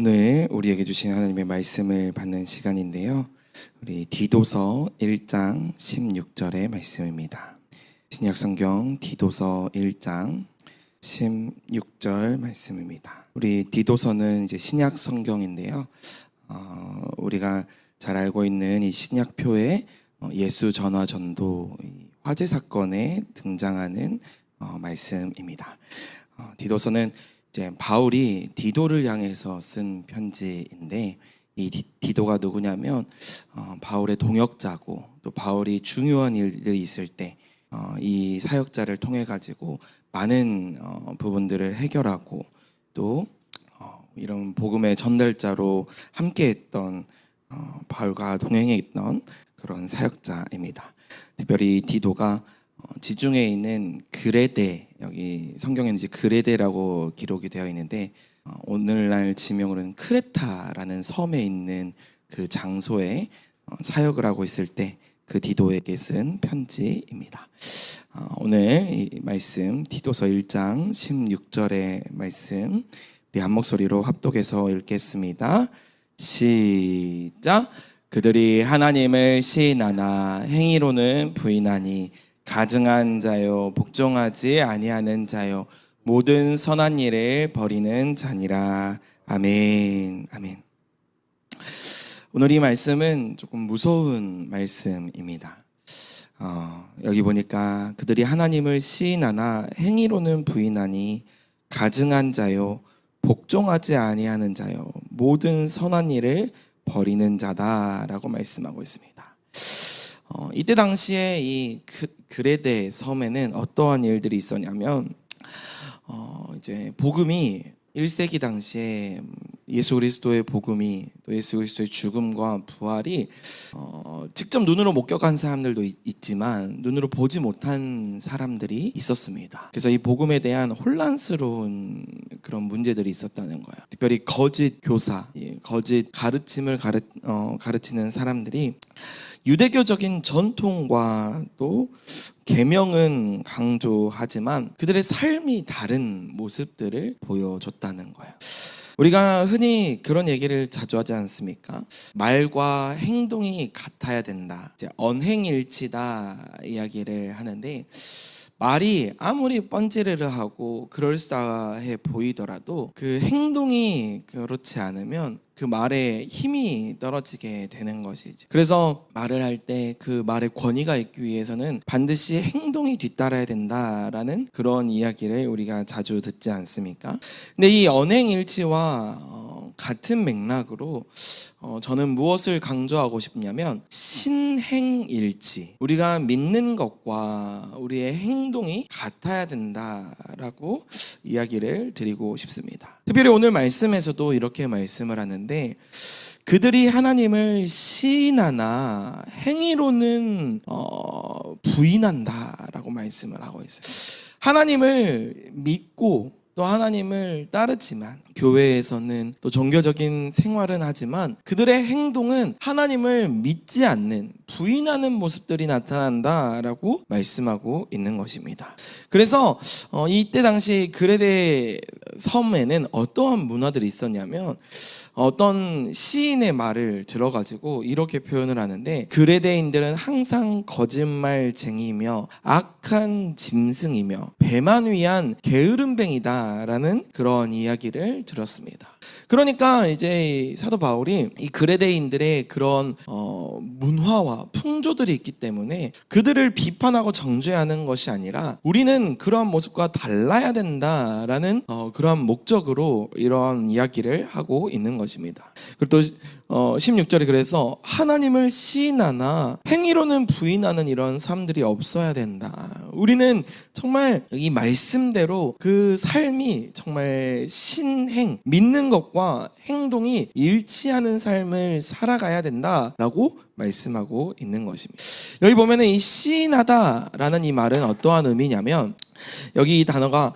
오늘 우리에게 주신 하나님의 말씀을 받는 시간인데요. 우리 디도서 1장 16절의 말씀입니다. 신약성경 디도서 1장 16절 말씀입니다. 우리 디도서는 이제 신약성경인데요. 우리가 잘 알고 있는 이 신약표에 예수 전화 전도 화재 사건에 등장하는 말씀입니다. 디도서는 이제 바울이 디도를 향해서 쓴 편지인데, 이 디도가 누구냐면 바울의 동역자고, 또 바울이 중요한 일이 있을 때 이 사역자를 통해 가지고 많은 부분들을 해결하고, 또 이런 복음의 전달자로 함께했던 바울과 동행했던 그런 사역자입니다. 특별히 디도가 지중해에 있는 그레데, 여기 성경에는 이제 그레데라고 기록이 되어 있는데, 오늘날 지명으로는 크레타라는 섬에 있는 그 장소에 사역을 하고 있을 때 그 디도에게 쓴 편지입니다. 오늘 이 말씀 디도서 1장 16절의 말씀 우리 한 목소리로 합독해서 읽겠습니다. 시작. 그들이 하나님을 시인하나 행위로는 부인하니 가증한 자요 복종하지 아니하는 자요 모든 선한 일을 버리는 자니라. 아멘. 아멘. 오늘 이 말씀은 조금 무서운 말씀입니다. 여기 보니까 그들이 하나님을 시인하나 행위로는 부인하니 가증한 자요 복종하지 아니하는 자요 모든 선한 일을 버리는 자다라고 말씀하고 있습니다. 이때 당시에 이 그레데 섬에는 어떠한 일들이 있었냐면, 이제 복음이 1세기 당시에 예수 그리스도의 복음이, 또 예수 그리스도의 죽음과 부활이 직접 눈으로 목격한 사람들도 있지만 눈으로 보지 못한 사람들이 있었습니다. 그래서 이 복음에 대한 혼란스러운 그런 문제들이 있었다는 거예요. 특별히 거짓 교사, 거짓 가르침을 가르치는 사람들이 유대교적인 전통과 또 계명은 강조하지만 그들의 삶이 다른 모습들을 보여줬다는 거예요. 우리가 흔히 그런 얘기를 자주 하지 않습니까? 말과 행동이 같아야 된다, 이제 언행일치다 이야기를 하는데, 말이 아무리 뻔찌르르하고 그럴싸해 보이더라도 그 행동이 그렇지 않으면 그 말에 힘이 떨어지게 되는 것이죠. 그래서 말을 할 때 그 말의 권위가 있기 위해서는 반드시 행동이 뒤따라야 된다라는 그런 이야기를 우리가 자주 듣지 않습니까? 근데 이 언행일치와 같은 맥락으로 저는 무엇을 강조하고 싶냐면 신행일치, 우리가 믿는 것과 우리의 행동이 같아야 된다라고 이야기를 드리고 싶습니다. 특별히 오늘 말씀에서도 이렇게 말씀을 하는데, 그들이 하나님을 시인하나 행위로는 부인한다라고 말씀을 하고 있어요. 하나님을 믿고 또 하나님을 따르지만, 교회에서는 또 종교적인 생활은 하지만 그들의 행동은 하나님을 믿지 않는, 부인하는 모습들이 나타난다라고 말씀하고 있는 것입니다. 그래서 이때 당시 그레데 섬에는 어떠한 문화들이 있었냐면, 어떤 시인의 말을 들어가지고 이렇게 표현을 하는데, 그레데인들은 항상 거짓말쟁이며 악한 짐승이며 배만 위한 게으름뱅이다라는 그런 이야기를 들었습니다. 그러니까 이제 사도 바울이 이 그레데인들의 그런 문화와 풍조들이 있기 때문에 그들을 비판하고 정죄하는 것이 아니라 우리는 그런 모습과 달라야 된다라는 그런 목적으로 이런 이야기를 하고 있는 것입니다. 그리고 또 16절에 그래서 하나님을 시인하나 행위로는 부인하는 이런 삶들이 없어야 된다. 우리는 정말 이 말씀대로 그 삶이 정말 신행, 믿는 것과 행동이 일치하는 삶을 살아가야 된다라고 말씀하고 있는 것입니다. 여기 보면은 이 시인하다라는 이 말은 어떠한 의미냐면, 여기 이 단어가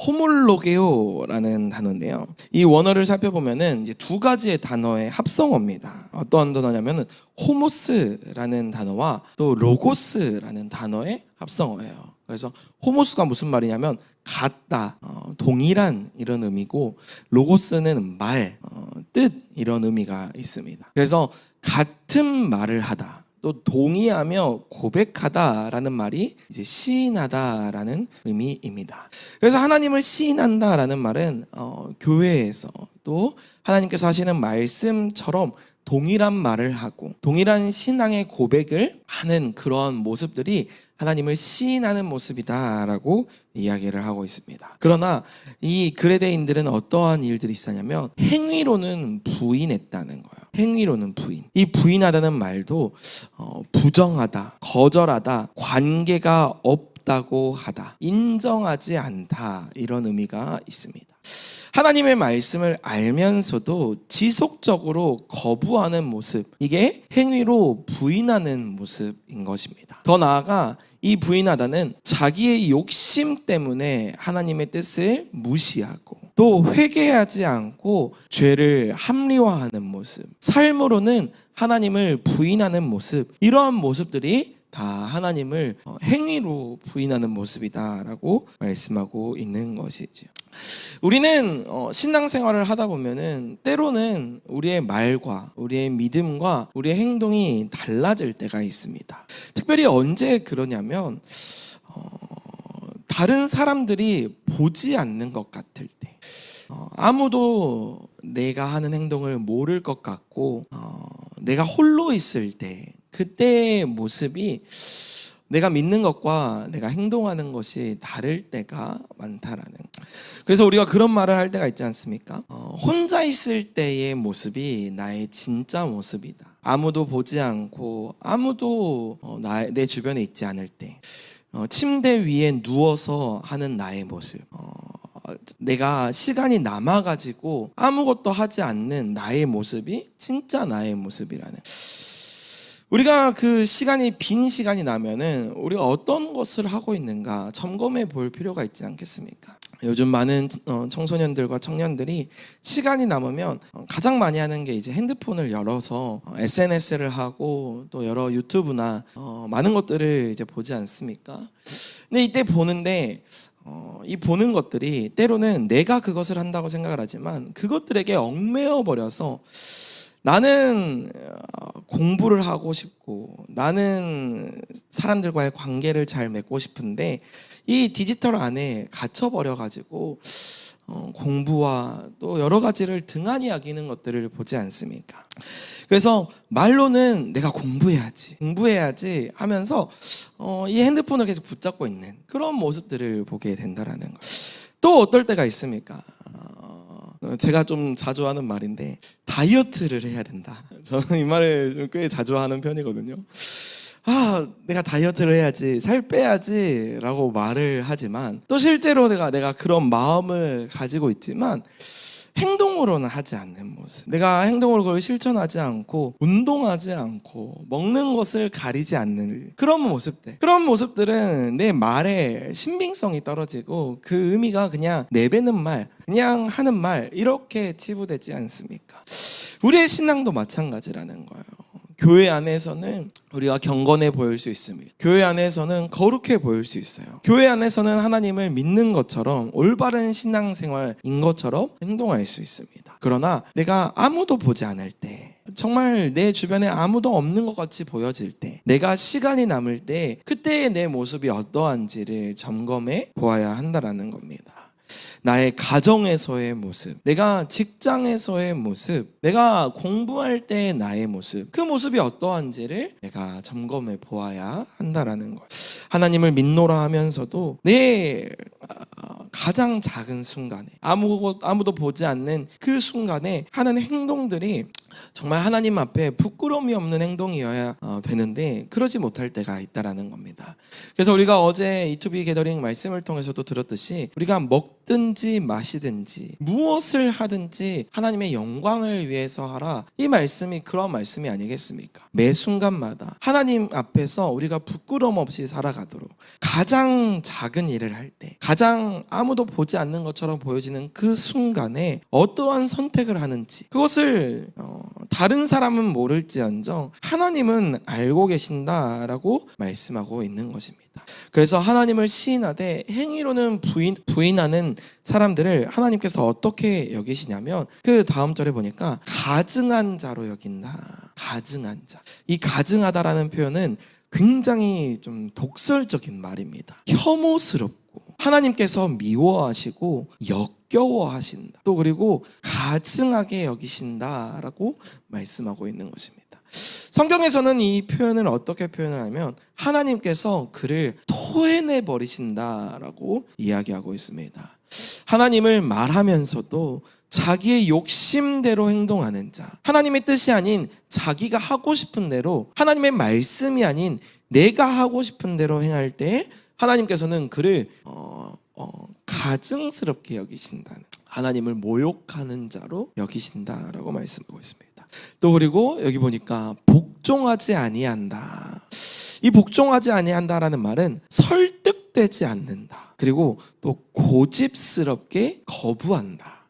호몰로게오라는 단어인데요. 이 원어를 살펴보면은 이제 두 가지의 단어의 합성어입니다. 어떤 단어냐면은 호모스라는 단어와 또 로고스라는 단어의 합성어예요. 그래서 호모스가 무슨 말이냐면 같다, 동일한 이런 의미고, 로고스는 말, 뜻 이런 의미가 있습니다. 그래서 같은 말을 하다, 또 동의하며 고백하다라는 말이 이제 시인하다라는 의미입니다. 그래서 하나님을 시인한다라는 말은 교회에서 또 하나님께서 하시는 말씀처럼 동일한 말을 하고 동일한 신앙의 고백을 하는 그런 모습들이 하나님을 시인하는 모습이다라고 이야기를 하고 있습니다. 그러나 이 그레데인들은 어떠한 일들이 있었냐면 행위로는 부인했다는 거예요. 행위로는 부인. 이 부인하다는 말도 부정하다, 거절하다, 관계가 없다고 하다, 인정하지 않다 이런 의미가 있습니다. 하나님의 말씀을 알면서도 지속적으로 거부하는 모습, 이게 행위로 부인하는 모습인 것입니다. 더 나아가 이 부인하다는 자기의 욕심 때문에 하나님의 뜻을 무시하고 또 회개하지 않고 죄를 합리화하는 모습, 삶으로는 하나님을 부인하는 모습, 이러한 모습들이 다 하나님을 행위로 부인하는 모습이다라고 말씀하고 있는 것이지요. 우리는 신앙생활을 하다 보면은 때로는 우리의 말과 우리의 믿음과 우리의 행동이 달라질 때가 있습니다. 특별히 언제 그러냐면 다른 사람들이 보지 않는 것 같을 때, 아무도 내가 하는 행동을 모를 것 같고 내가 홀로 있을 때, 그때의 모습이 내가 믿는 것과 내가 행동하는 것이 다를 때가 많다라는. 그래서 우리가 그런 말을 할 때가 있지 않습니까? 혼자 있을 때의 모습이 나의 진짜 모습이다. 아무도 보지 않고 아무도 내 주변에 있지 않을 때, 침대 위에 누워서 하는 나의 모습, 내가 시간이 남아가지고 아무것도 하지 않는 나의 모습이 진짜 나의 모습이라는. 우리가 그 시간이 빈 시간이 나면은 우리가 어떤 것을 하고 있는가 점검해 볼 필요가 있지 않겠습니까? 요즘 많은 청소년들과 청년들이 시간이 남으면 가장 많이 하는 게 이제 핸드폰을 열어서 SNS를 하고 또 여러 유튜브나 많은 것들을 이제 보지 않습니까? 근데 이때 보는데 이 보는 것들이 때로는 내가 그것을 한다고 생각을 하지만 그것들에게 얽매여 버려서 나는 공부를 하고 싶고 나는 사람들과의 관계를 잘 맺고 싶은데 이 디지털 안에 갇혀버려가지고 공부와 또 여러 가지를 등한히 여기는 것들을 보지 않습니까? 그래서 말로는 내가 공부해야지 하면서 이 핸드폰을 계속 붙잡고 있는 그런 모습들을 보게 된다라는 거. 또 어떨 때가 있습니까? 제가 좀 자주 하는 말인데 다이어트를 해야 된다. 저는 이 말을 꽤 자주 하는 편이거든요. 내가 다이어트를 해야지, 살 빼야지 라고 말을 하지만 또 실제로 내가 그런 마음을 가지고 있지만 행동으로는 하지 않는 모습, 내가 행동으로 그걸 실천하지 않고 운동하지 않고 먹는 것을 가리지 않는 그런 모습들, 그런 모습들은 내 말에 신빙성이 떨어지고 그 의미가 그냥 내뱉는 말, 그냥 하는 말 이렇게 치부되지 않습니까? 우리의 신앙도 마찬가지라는 거예요. 교회 안에서는 우리가 경건해 보일 수 있습니다. 교회 안에서는 거룩해 보일 수 있어요. 교회 안에서는 하나님을 믿는 것처럼 올바른 신앙생활인 것처럼 행동할 수 있습니다. 그러나 내가 아무도 보지 않을 때, 정말 내 주변에 아무도 없는 것 같이 보여질 때, 내가 시간이 남을 때 그때의 내 모습이 어떠한지를 점검해 보아야 한다는 겁니다. 나의 가정에서의 모습, 내가 직장에서의 모습, 내가 공부할 때의 나의 모습, 그 모습이 어떠한지를 내가 점검해 보아야 한다라는 거예요. 하나님을 믿노라 하면서도 내 가장 작은 순간에, 아무도 보지 않는 그 순간에 하는 행동들이 정말 하나님 앞에 부끄러움이 없는 행동이어야 되는데 그러지 못할 때가 있다라는 겁니다. 그래서 우리가 어제 E2B 게더링 말씀을 통해서도 들었듯이 우리가 먹든지 마시든지 무엇을 하든지 하나님의 영광을 위해서 하라, 이 말씀이 그런 말씀이 아니겠습니까? 매 순간마다 하나님 앞에서 우리가 부끄러움 없이 살아가도록 가장 작은 일을 할 때, 가장 아무도 보지 않는 것처럼 보여지는 그 순간에 어떠한 선택을 하는지 그것을 다른 사람은 모를지언정 하나님은 알고 계신다라고 말씀하고 있는 것입니다. 그래서 하나님을 시인하되 행위로는 부인하는 사람들을 하나님께서 어떻게 여기시냐면 그 다음 절에 보니까 가증한 자로 여긴다. 가증한 자. 이 가증하다라는 표현은 굉장히 좀 독설적인 말입니다. 혐오스럽고 하나님께서 미워하시고 역겨워하신다. 또 그리고 가증하게 여기신다라고 말씀하고 있는 것입니다. 성경에서는 이 표현을 어떻게 표현을 하면 하나님께서 그를 토해내 버리신다라고 이야기하고 있습니다. 하나님을 말하면서도 자기의 욕심대로 행동하는 자, 하나님의 뜻이 아닌 자기가 하고 싶은 대로, 하나님의 말씀이 아닌 내가 하고 싶은 대로 행할 때 하나님께서는 그를 가증스럽게 여기신다는, 하나님을 모욕하는 자로 여기신다라고 말씀하고 있습니다. 또 그리고 여기 보니까 복종하지 아니한다. 이 복종하지 아니한다라는 말은 설득되지 않는다. 그리고 또 고집스럽게 거부한다.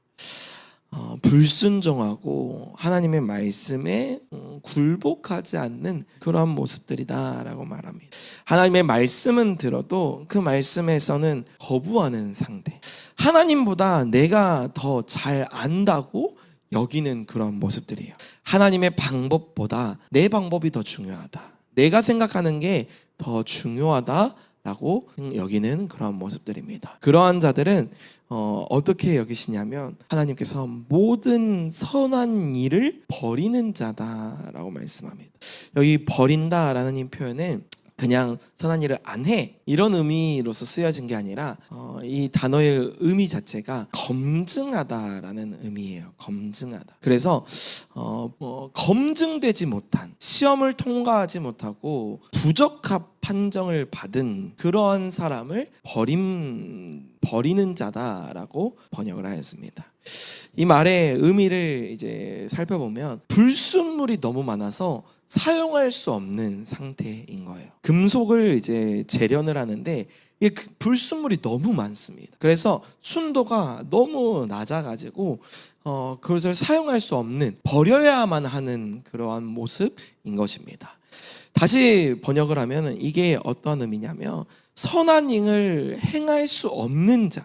불순종하고 하나님의 말씀에 굴복하지 않는 그러한 모습들이다라고 말합니다. 하나님의 말씀은 들어도 그 말씀에서는 거부하는 상태. 하나님보다 내가 더 잘 안다고 여기는 그런 모습들이에요. 하나님의 방법보다 내 방법이 더 중요하다. 내가 생각하는 게 더 중요하다라고 여기는 그런 모습들입니다. 그러한 자들은 어떻게 여기시냐면 하나님께서 모든 선한 일을 버리는 자다라고 말씀합니다. 여기 버린다라는 이 표현은 그냥 선한 일을 안 해 이런 의미로서 쓰여진 게 아니라 이 단어의 의미 자체가 검증하다라는 의미예요. 검증하다. 그래서 검증되지 못한, 시험을 통과하지 못하고 부적합 판정을 받은 그러한 사람을 버리는 자다라고 번역을 하였습니다. 이 말의 의미를 이제 살펴보면 불순물이 너무 많아서 사용할 수 없는 상태인 거예요. 금속을 이제 재련을 하는데 이게 불순물이 너무 많습니다. 그래서 순도가 너무 낮아가지고 그것을 사용할 수 없는, 버려야만 하는 그러한 모습인 것입니다. 다시 번역을 하면 이게 어떤 의미냐면 선한 일을 행할 수 없는 자,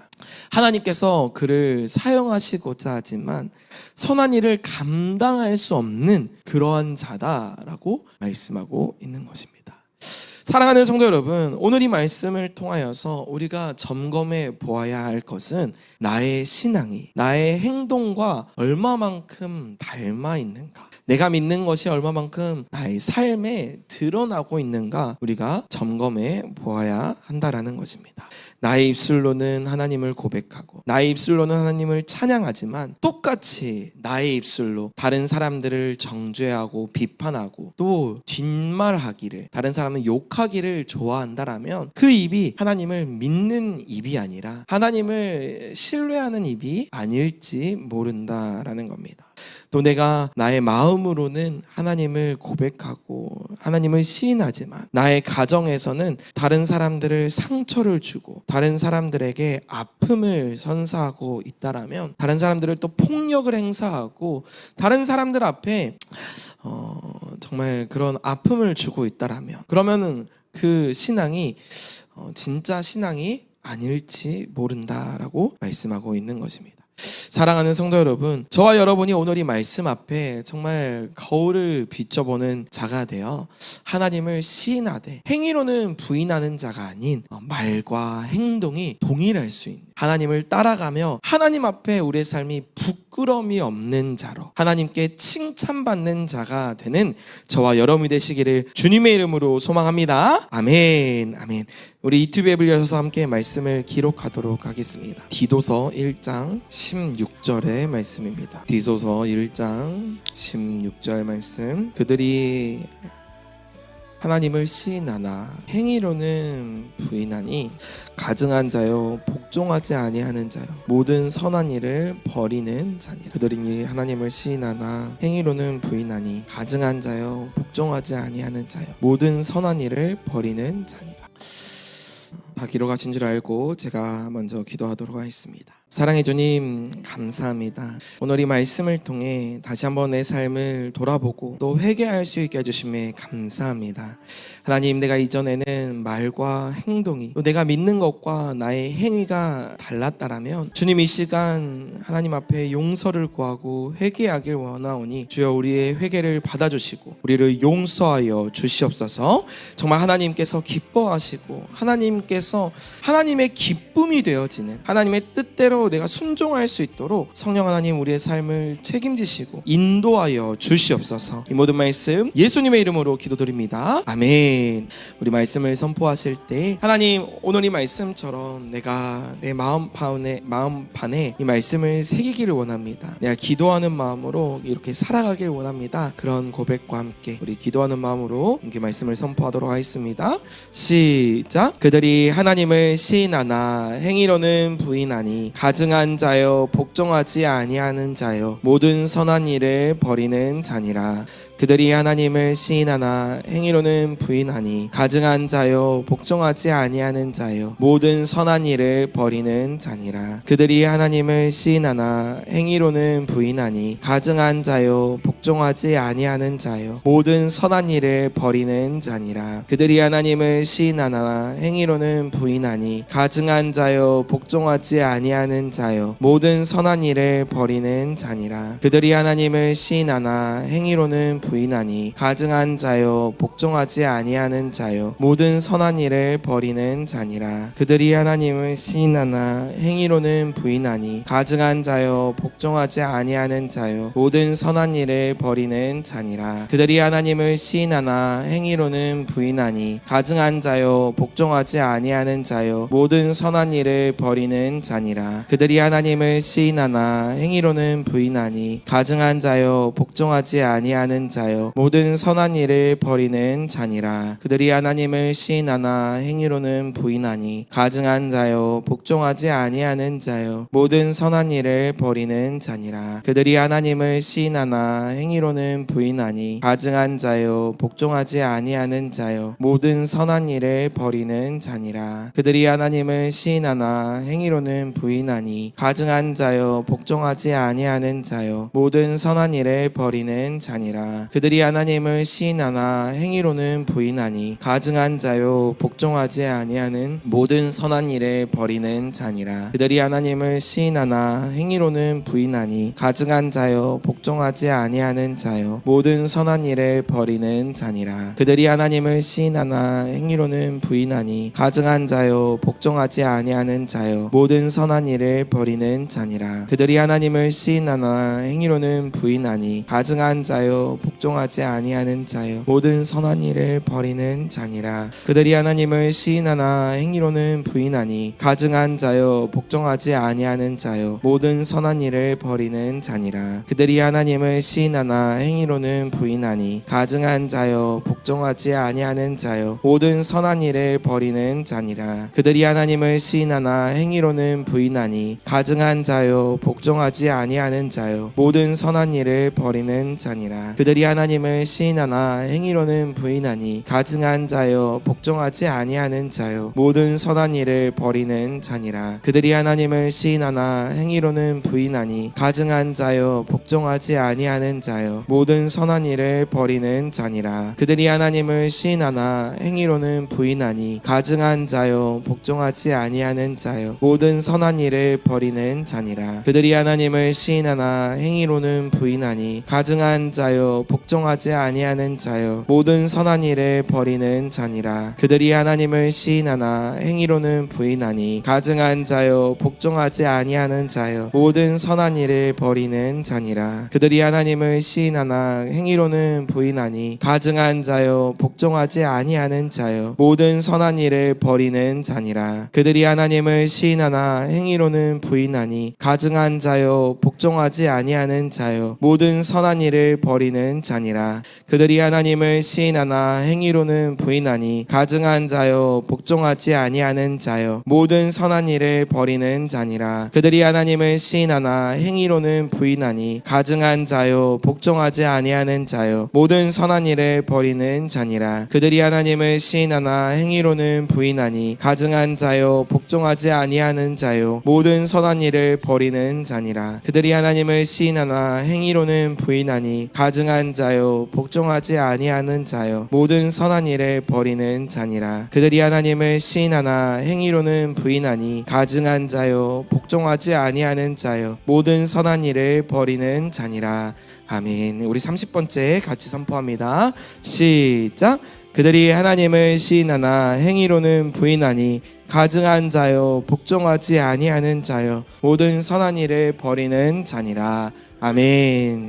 하나님께서 그를 사용하시고자 하지만 선한 일을 감당할 수 없는 그러한 자다라고 말씀하고 있는 것입니다. 사랑하는 성도 여러분, 오늘 이 말씀을 통하여서 우리가 점검해 보아야 할 것은 나의 신앙이 나의 행동과 얼마만큼 닮아 있는가, 내가 믿는 것이 얼마만큼 나의 삶에 드러나고 있는가 우리가 점검해 보아야 한다라는 것입니다. 나의 입술로는 하나님을 고백하고 나의 입술로는 하나님을 찬양하지만 똑같이 나의 입술로 다른 사람들을 정죄하고 비판하고 또 뒷말하기를, 다른 사람은 욕하기를 좋아한다라면 그 입이 하나님을 믿는 입이 아니라 하나님을 신뢰하는 입이 아닐지 모른다라는 겁니다. 또 내가 나의 마음으로는 하나님을 고백하고 하나님을 시인하지만 나의 가정에서는 다른 사람들을 상처를 주고 다른 사람들에게 아픔을 선사하고 있다라면, 다른 사람들을 또 폭력을 행사하고 다른 사람들 앞에 정말 그런 아픔을 주고 있다라면, 그러면은 그 신앙이 진짜 신앙이 아닐지 모른다라고 말씀하고 있는 것입니다. 사랑하는 성도 여러분, 저와 여러분이 오늘 이 말씀 앞에 정말 거울을 비춰보는 자가 되어 하나님을 시인하되 행위로는 부인하는 자가 아닌 말과 행동이 동일할 수 있는, 하나님을 따라가며 하나님 앞에 우리의 삶이 부끄러움이 없는 자로 하나님께 칭찬받는 자가 되는 저와 여러분이 되시기를 주님의 이름으로 소망합니다. 아멘. 아멘. 우리 유튜브 앱을 열어서 함께 말씀을 기록하도록 하겠습니다. 디도서 1장 16절의 말씀입니다. 디도서 1장 16절 말씀. 그들이 하나님을 시인하나 행위로는 부인하니 가증한 자요 복종하지 아니하는 자요 모든 선한 일을 버리는 자니라. 그들이 하나님을 시인하나 행위로는 부인하니 가증한 자요 복종하지 아니하는 자요 모든 선한 일을 버리는 자니라. 다 기록하신 줄 알고 제가 먼저 기도하도록 하겠습니다. 사랑해 주님, 감사합니다. 오늘 이 말씀을 통해 다시 한번 내 삶을 돌아보고 또 회개할 수 있게 해주심에 감사합니다. 하나님, 내가 이전에는 말과 행동이 또 내가 믿는 것과 나의 행위가 달랐다라면 주님, 이 시간 하나님 앞에 용서를 구하고 회개하길 원하오니 주여 우리의 회개를 받아주시고 우리를 용서하여 주시옵소서. 정말 하나님께서 기뻐하시고 하나님께서 하나님의 기쁨이 되어지는 하나님의 뜻대로 내가 순종할 수 있도록 성령 하나님 우리의 삶을 책임지시고 인도하여 주시옵소서. 이 모든 말씀 예수님의 이름으로 기도드립니다. 아멘. 우리 말씀을 선포하실 때 하나님, 오늘 이 말씀처럼 내가 내 마음 반에 이 말씀을 새기기를 원합니다. 내가 기도하는 마음으로 이렇게 살아가길 원합니다. 그런 고백과 함께 우리 기도하는 마음으로 함께 말씀을 선포하도록 하겠습니다. 시작. 그들이 하나님을 시인하나 행위로는 부인하니 가증한 자여 복종하지 아니하는 자여 모든 선한 일을 버리는 자니라. 그들이 하나님을 시인하나 행위로는 부인하니 가증한 자여 복종하지 아니하는 자여 모든 선한 일을 버리는 자니라. 그들이 하나님을 시인하나 행위로는 부인하니 가증한 자여 복종하지 아니하는 자여 모든 선한 일을 버리는 자니라. 그들이 하나님을 시인하나 행위로는 부인하니 가증한 자여 복종하지 아니하는 자여 모든 선한 일을 버리는 자니라. 그들이 하나님을 시인하나 행위로는 부인하니 가증한 자여 복종하지 아니하는 자여 모든 선한 일을 버리는 자니라. 그들이 하나님을 시인하나 행위로는 부인하니 가증한 자여 복종하지 아니하는 자여 모든 선한 일을 버리는 자니라. 그들이 하나님을 시인하나 행위로는 부인하니 가증한 자여 복종하지 아니하는 자여 모든 선한 일을 버리는 자니라. 그들이 하나님을 시인하나 행위로는 부인하니 가증한 자여 복종하지 아니하는 자여 모든 선한 일을 버리는 자니라. 그들이 하나님을 시인하나 행위로는 부인하니 가증한 자여 복종하지 아니하는 자여 모든 선한 일을 버리는 자니라. 그들이 하나님을 시인하나 행위로는 부인하니 가증한 자여 복종하지 아니하는 자여 모든 선한 일을 버리는 자니라. 그들이 하나님을 시인하나 행위로는 부인하니 가증한 자여 복종하지 아니하는 자여 모든 선한 일을 버리는 자니라. 그들이 하나님을 시인하나 행위로는 부인하니 가증한 자여 복종하지 아니하는 모든 선한 일을 버리는 자니라. 그들이 하나님을 시인하나 행위로는 부인하니 가증한 자여 복종하지 아니하는 자여 모든 선한 일을 버리는 자니라. 그들이 하나님을 시인하나 행위로는 부인하니 가증한 자여 복종하지 아니하는 자여 모든 선한 일을 버리는 자니라. 그들이 하나님을 시인하나 행위로는 부인하니 가증한 자여 복종하지 아니하는 자여 모든 선한 일을 버리는 자니라. 그들이 하나님을 시인하나 행위로는 부인하니 가증한 자여 복종하지 아니하는 자여 모든 선한 일을 버리는 자니라. 그들이 하나님을 시인하나 행위로는 부인하니 가증한 자여 복종하지 아니하는 자여 모든 선한 일을 버리는 자니라. 그들이 하나님을 시인하나 행위로는 부인하니 가증한 자여 복종하지 아니하는 자여 모든 선한 일을 버리는 자니라. 그들이 하나님을 시인하나 행위로는 부인하니 가증한 자여 복종하지 아니하는 자여 모든 선한 일을 버리는 자니라. 그들이 하나님을 시인하나 행위로는 부인하니 가증한 자여 복종하지 아니하는 자여 모든 선한 일을 버리는 자니라. 그들이 하나님을 시인하나 행위로는 부인하니 가증한 자여 복종하지 아니하는 자여 모든 선한 일을 버리는 자니라. 그들이 하나님을 시인하나 행위로는 부인하니 가증한 자여 복종하지 아니하는 자여 모든 선한 일을 버리는 자니라. 그들이 하나님을 시인하나 행위로는 부인하니 가증한 자여 복종하지 아니하는 자여 모든 선한 일을 버리는 자니라. 그들이 하나님을 시인하나 행위로는 부인하니 가증한 자여 복종하지 아니하는 자여 모든 선한 일을 버리는 자니라. 그들이 하나님을 시인하나 행위로는 부인하니 가증한 자여 복종하지 아니하는 자여 모든 선한 일을 버리는 자니라. 그들이 하나님을 시인하나 행위로는 부인하니 가증한 자여 복종하지 아니하는 자여 모든 선한 일을 버리는 자니라. 그들이 하나님을 시인하나 행위로는 부인하니 가증한 자여 복종하지 아니하는 자여 모든 선한 일을 버리는 자니라. 그들이 하나님을 시인하나 행위로는 부인하니 가증한 자여 복종하지 아니하는 자여 모든 선한 일을 버리는 자니라. 그들이 하나님을 시인하나 행위로는 부인하니 가증한 자요 복종하지 아니하는 자요 모든 선한 일을 버리는 자니라. 그들이 하나님을 시인하나 행위로는 부인하니 가증한 자요 복종하지 아니하는 자요 모든 선한 일을 버리는 자니라. 아멘. 우리 30번째 같이 선포합니다. 시작. 그들이 하나님을 시인하나 행위로는 부인하니 가증한 자요 복종하지 아니하는 자요 모든 선한 일을 버리는 자니라. 아멘.